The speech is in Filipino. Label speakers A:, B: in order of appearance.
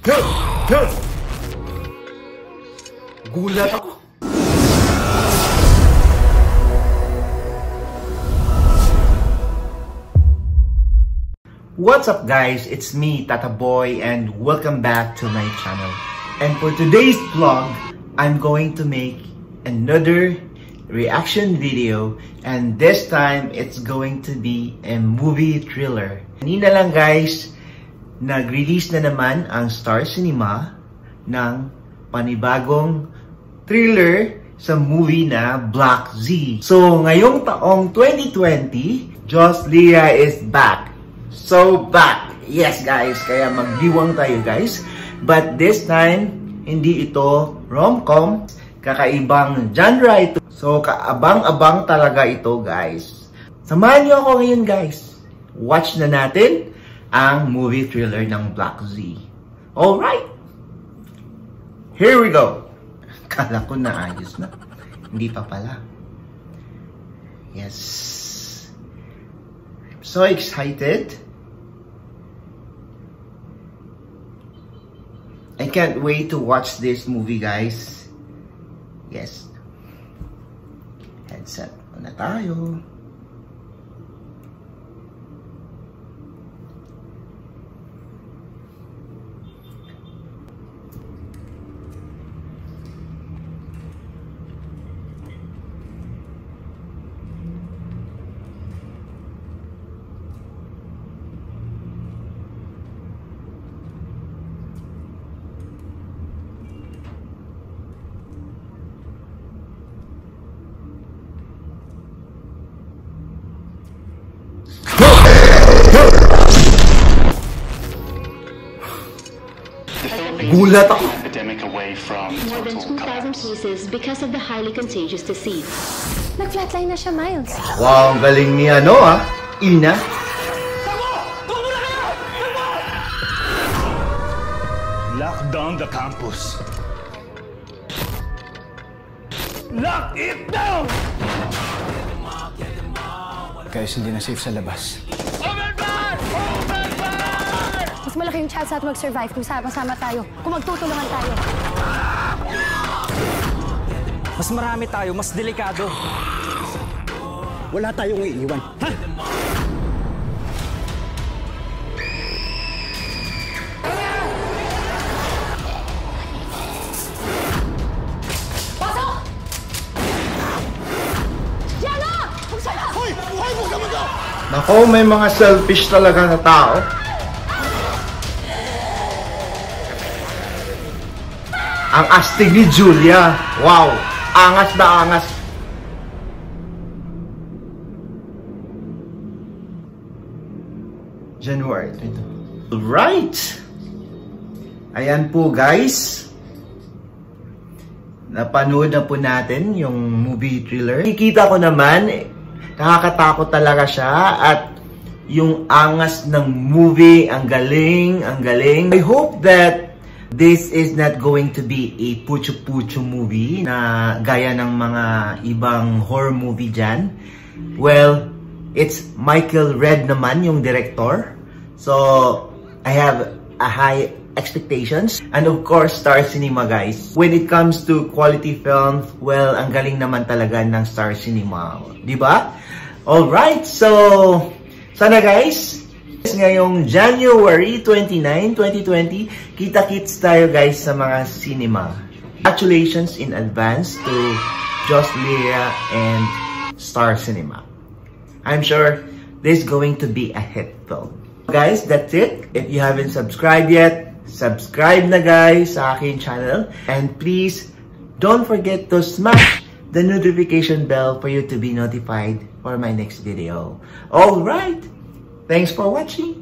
A: Gulat ako. What's up guys? It's me, Tata Boy, and welcome back to my channel. And for today's vlog, I'm going to make another reaction video, and this time it's going to be a movie thriller. Kanina lang guys, nag-release na naman ang Star Cinema ng panibagong thriller sa movie na Black Z. So ngayong taong 2020, Joss Leah is back. So back! Yes guys, kaya magdiwang tayo guys. But this time, hindi ito rom-com. Kakaibang genre ito. So kaabang-abang talaga ito guys. Samahan niyo ako ngayon guys. Watch na natin ang movie thriller ng Black Z. Alright! Here we go! Kala ko na ayos na. Hindi pa pala. Yes. I'm so excited. I can't wait to watch this movie, guys. Yes. Headset muna tayo. Gulat ako.
B: More than 2,000 cases because of the highly contagious disease.
C: Nag-flatline na siya, Miles.
A: Wow, ang galing ni Ina.
D: Lock down the campus. Lock it down!
E: Guys, hindi na safe sa labas.
C: Mas malaki yung chance natin mag-survive kung sama-sama tayo, kung magtutulungan tayo.
E: Mas marami tayo, mas delikado.
F: Wala tayong iiwan. Ha?
C: Pasok! Diana!
F: Hoy! Hoy! Huwag ka mag-go!
A: Nako, may mga selfish talaga na tao. Ang astig ni Julia. Wow! Angas na angas. January 22. Right! Ayan po guys. Napanood na po natin yung movie thriller. Nakikita ko naman, nakakatakot talaga siya. At yung angas ng movie, ang galing, ang galing. I hope that this is not going to be a pucho-pucho movie na gaya ng mga ibang horror movie dyan. Well, it's Michael Red naman yung director. So, I have a high expectations. And of course, Star Cinema guys. When it comes to quality film, well, ang galing naman talaga ng Star Cinema. Diba? Alright, so, sana guys, ngayong January 29, 2020, kita-kits tayo guys sa mga cinema. Congratulations in advance to Joss Leah and Star Cinema. I'm sure this is going to be a hit film. Guys, that's it. If you haven't subscribed yet, subscribe na guys sa aking channel. And please, don't forget to smash the notification bell for you to be notified for my next video. Alright! Thanks for watching.